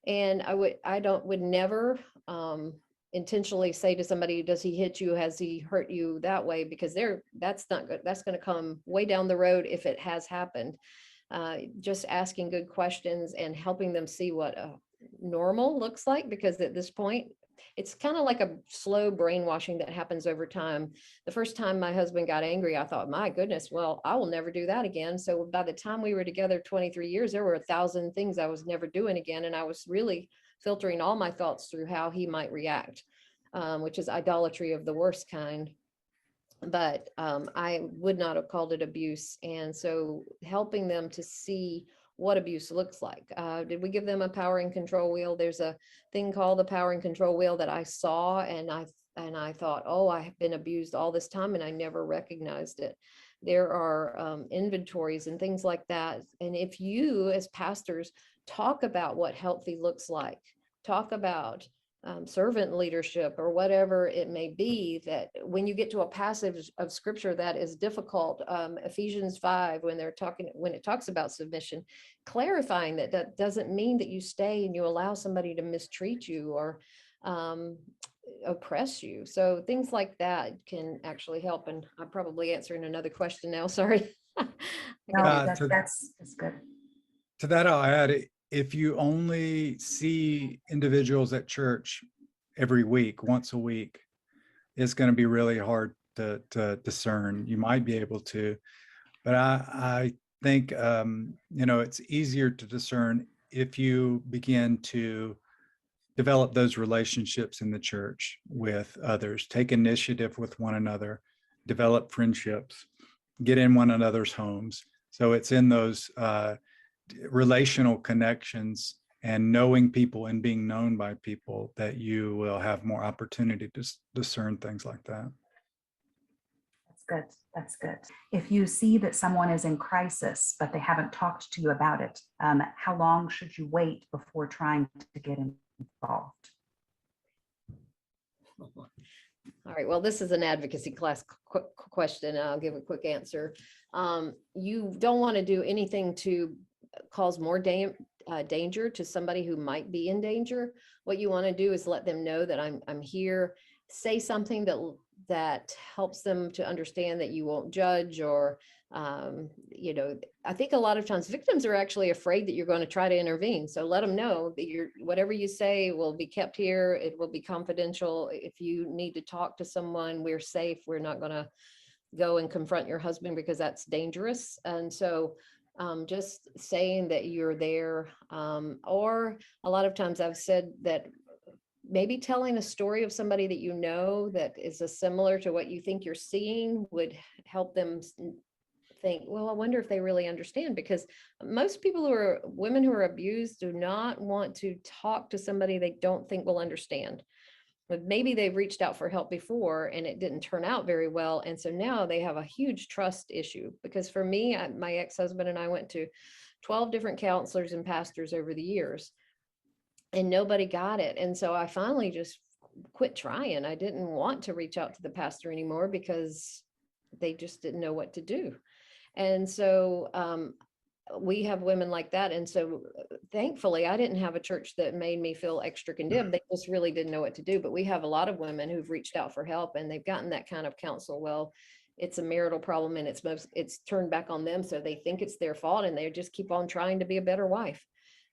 And I would never intentionally say to somebody, does he hit you? Has he hurt you that way? Because that's not good. That's going to come way down the road if it has happened. Just asking good questions and helping them see what normal looks like, because at this point, it's kind of like a slow brainwashing that happens over time. The first time my husband got angry, I thought, my goodness, well, I will never do that again. So by the time we were together 23 years, there were 1,000 things I was never doing again. And I was really filtering all my thoughts through how he might react, which is idolatry of the worst kind. But I would not have called it abuse. And so helping them to see what abuse looks like. Did we give them a power and control wheel? There's a thing called the power and control wheel that I saw, and I thought, oh, I have been abused all this time and I never recognized it. There are inventories and things like that. And if you as pastors talk about what healthy looks like, talk about servant leadership or whatever it may be, that when you get to a passage of scripture that is difficult, Ephesians 5, when it talks about submission, clarifying that doesn't mean that you stay and you allow somebody to mistreat you or oppress you. So things like that can actually help. And I'm probably answering another question now. Sorry. No, that's good. To that, I'll add, if you only see individuals at church every week, once a week, it's going to be really hard to discern. You might be able to, but I think, it's easier to discern if you begin to develop those relationships in the church with others, take initiative with one another, develop friendships, get in one another's homes. So it's in those relational connections and knowing people and being known by people that you will have more opportunity to discern things like that. That's good. That's good. If you see that someone is in crisis, but they haven't talked to you about it, how long should you wait before trying to get involved? All right, well, this is an advocacy class question. I'll give a quick answer. You don't want to do anything to cause more danger to somebody who might be in danger. What you want to do is let them know that I'm here. Say something that helps them to understand that you won't judge, or I think a lot of times victims are actually afraid that you're going to try to intervene. So let them know that whatever you say will be kept here. It will be confidential. If you need to talk to someone, we're safe. We're not going to go and confront your husband because that's dangerous. And so just saying that you're there, or a lot of times I've said that maybe telling a story of somebody that you know that is similar to what you think you're seeing would help them think, well, I wonder if they really understand, because most women who are abused do not want to talk to somebody they don't think will understand. But maybe they've reached out for help before and it didn't turn out very well. And so now they have a huge trust issue. Because for me, my ex-husband and I went to 12 different counselors and pastors over the years, and nobody got it. And so I finally just quit trying. I didn't want to reach out to the pastor anymore because they just didn't know what to do. And so we have women like that. And so thankfully, I didn't have a church that made me feel extra condemned. They just really didn't know what to do. But we have a lot of women who've reached out for help and they've gotten that kind of counsel. Well, it's a marital problem and it's turned back on them. So they think it's their fault and they just keep on trying to be a better wife.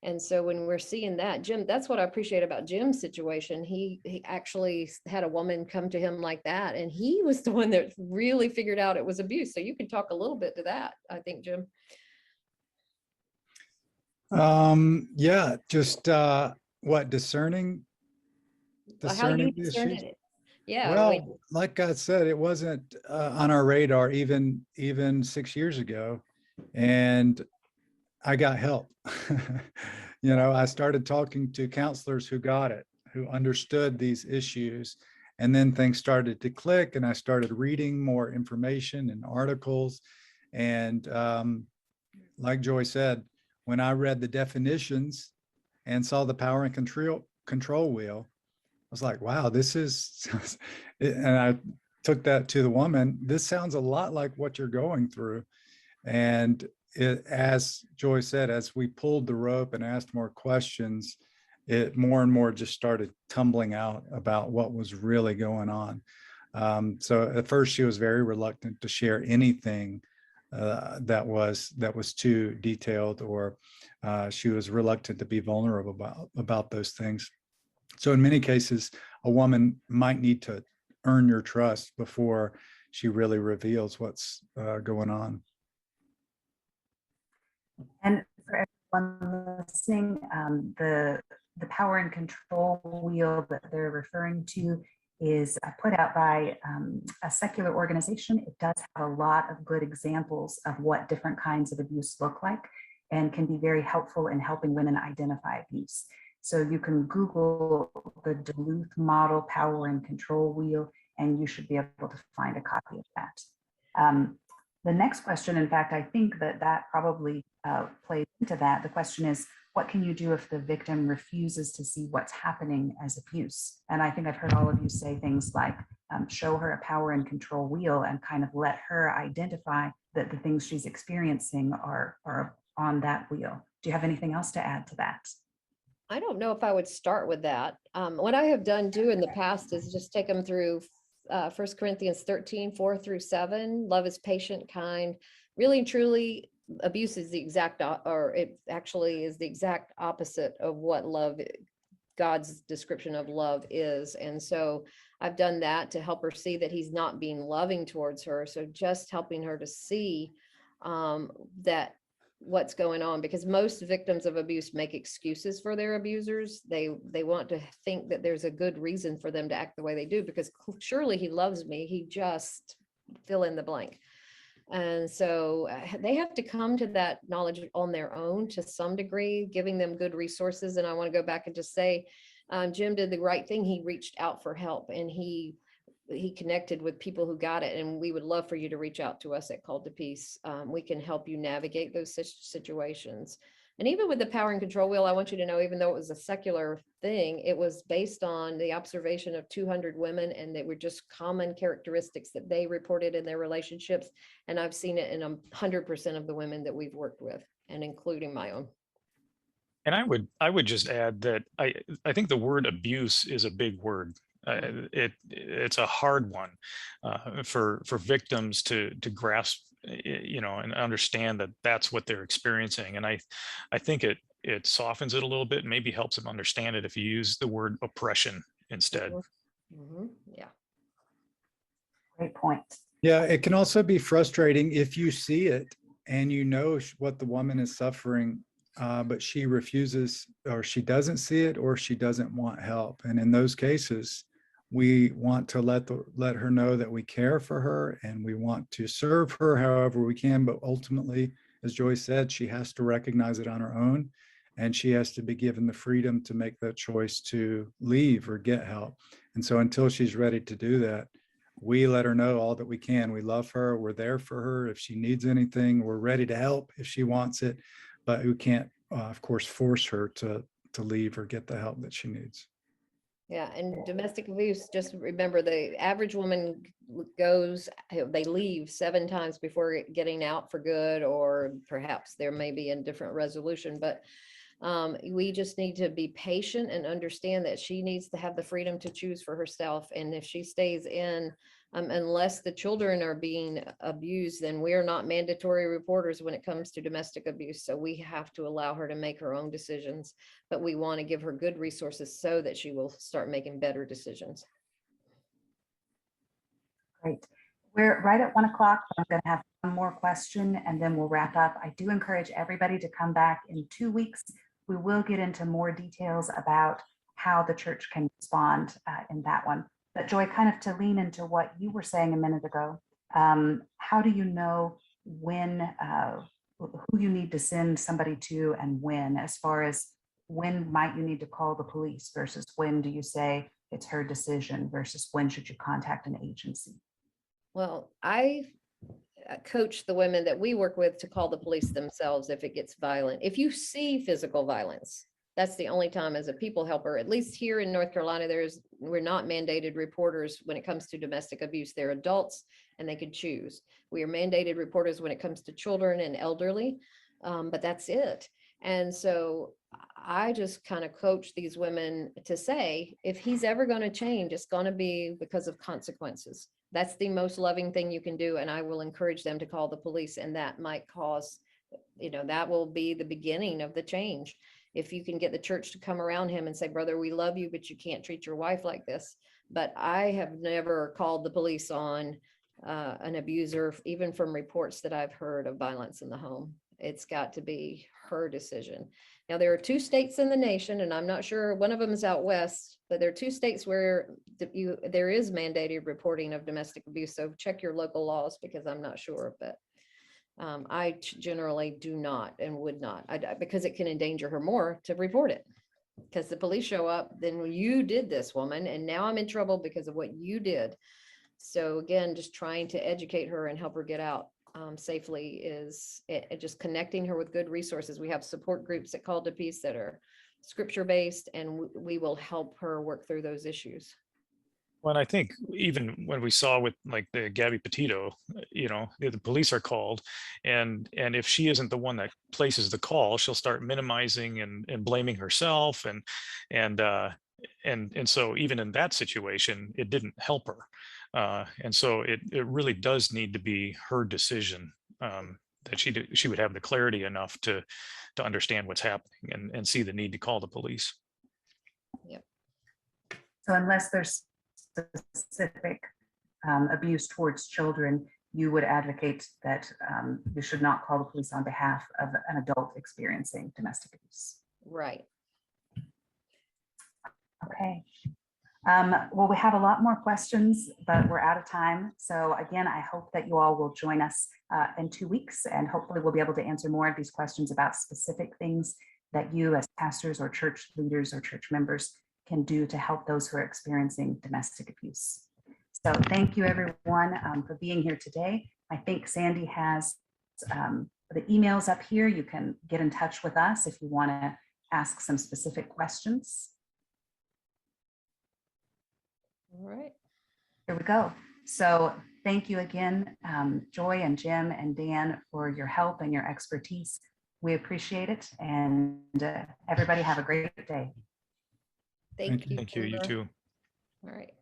And so when we're seeing that, Jim, that's what I appreciate about Jim's situation. He actually had a woman come to him like that, and he was the one that really figured out it was abuse. So you can talk a little bit to that, I think, Jim. Yeah, just what discerning How you the discern issues. it. Yeah. Well, like I said, it wasn't on our radar even 6 years ago, and I got help. I started talking to counselors who got it, who understood these issues, and then things started to click, and I started reading more information and articles. And like Joy said, when I read the definitions and saw the power and control wheel, I was like, wow, this is, and I took that to the woman. This sounds a lot like what you're going through. And as Joy said, as we pulled the rope and asked more questions, it more and more just started tumbling out about what was really going on. So at first she was very reluctant to share anything that was too detailed, or she was reluctant to be vulnerable about those things. So in many cases, a woman might need to earn your trust before she really reveals what's going on. And for everyone listening, the power and control wheel that they're referring to is put out by a secular organization. It does have a lot of good examples of what different kinds of abuse look like and can be very helpful in helping women identify abuse. So you can Google the Duluth Model Power and Control Wheel, and you should be able to find a copy of that. The next question, in fact, I think that probably plays into that. The question is, what can you do if the victim refuses to see what's happening as abuse? And I think I've heard all of you say things like, show her a power and control wheel and kind of let her identify that the things she's experiencing are on that wheel. Do you have anything else to add to that? I don't know if I would start with that. What I have done in the past is just take them through 1 Corinthians 13, 4-7. Love is patient, kind. Really and truly, abuse is the exact, or it actually is the exact opposite of what love God's description of love is. And so I've done that to help her see that he's not being loving towards her. So just helping her to see that what's going on, because most victims of abuse make excuses for their abusers. They want to think that there's a good reason for them to act the way they do, because surely he loves me. He just fill in the blank. And so they have to come to that knowledge on their own to some degree, giving them good resources. And I want to go back and just say, Jim did the right thing. He reached out for help, and he connected with people who got it. And we would love for you to reach out to us at Called to Peace. We can help you navigate those situations. And even with the power and control wheel, I want you to know, even though it was a secular thing, it was based on the observation of 200 women, and they were just common characteristics that they reported in their relationships. And I've seen it in 100% of the women that we've worked with, and including my own. And I would just add that I think the word abuse is a big word. It's a hard one for victims to grasp, and understand that that's what they're experiencing. And I think it softens it a little bit, maybe helps them understand it if you use the word oppression instead. Yeah. Great point. Yeah, it can also be frustrating if you see it and you know what the woman is suffering, but she refuses, or she doesn't see it, or she doesn't want help. And in those cases, we want to let her know that we care for her and we want to serve her however we can. But ultimately, as Joyce said, she has to recognize it on her own, and she has to be given the freedom to make that choice to leave or get help. And so until she's ready to do that, we let her know all that we can. We love her. We're there for her. If she needs anything, we're ready to help if she wants it. But we can't, of course, force her to leave or get the help that she needs. Yeah, and domestic abuse, just remember, the average woman they leave 7 times before getting out for good, or perhaps there may be a different resolution. But we just need to be patient and understand that she needs to have the freedom to choose for herself. And if she stays in, unless the children are being abused, then we're not mandatory reporters when it comes to domestic abuse. So we have to allow her to make her own decisions, but we want to give her good resources so that she will start making better decisions. Great. We're right at 1 o'clock. I'm going to have one more question and then we'll wrap up. I do encourage everybody to come back in 2 weeks. We will get into more details about how the church can respond in that one. But Joy, kind of to lean into what you were saying a minute ago, how do you know when, who you need to send somebody to and when, as far as when might you need to call the police versus when do you say it's her decision versus when should you contact an agency? Well, I coach the women that we work with to call the police themselves if it gets violent. If you see physical violence, that's the only time as a people helper, at least here in North Carolina, we're not mandated reporters when it comes to domestic abuse. They're adults and they can choose. We are mandated reporters when it comes to children and elderly, but that's it. And so I just kind of coach these women to say, if he's ever going to change, it's going to be because of consequences. That's the most loving thing you can do. And I will encourage them to call the police, and that might cause, that will be the beginning of the change. If you can get the church to come around him and say, brother, we love you, but you can't treat your wife like this. But I have never called the police on an abuser, even from reports that I've heard of violence in the home. It's got to be her decision. Now, there are 2 states in the nation, and I'm not sure, one of them is out west, but there are 2 states where there is mandated reporting of domestic abuse. So check your local laws, because I'm not sure, but I generally do not and would not, because it can endanger her more to report it. Because the police show up, then you did this, woman, and now I'm in trouble because of what you did. So again, just trying to educate her and help her get out safely is just connecting her with good resources. We have support groups at Called to Peace that are scripture based, and we will help her work through those issues. Well, and I think even when we saw with like the Gabby Petito, the police are called, and if she isn't the one that places the call, she'll start minimizing and blaming herself, and so even in that situation, it didn't help her, and so it really does need to be her decision, that she would have the clarity enough to understand what's happening and see the need to call the police. Yeah. So unless there's specific abuse towards children, you would advocate that you should not call the police on behalf of an adult experiencing domestic abuse. Right. Okay. Well, we have a lot more questions, but we're out of time. So again, I hope that you all will join us in 2 weeks, and hopefully we'll be able to answer more of these questions about specific things that you as pastors or church leaders or church members can do to help those who are experiencing domestic abuse. So thank you everyone for being here today. I think Sandy has the emails up here. You can get in touch with us if you want to ask some specific questions. All right. Here we go. So thank you again, Joy and Jim and Dan, for your help and your expertise. We appreciate it. And everybody have a great day. Thank you. Thank you, you Kimber. too. All right.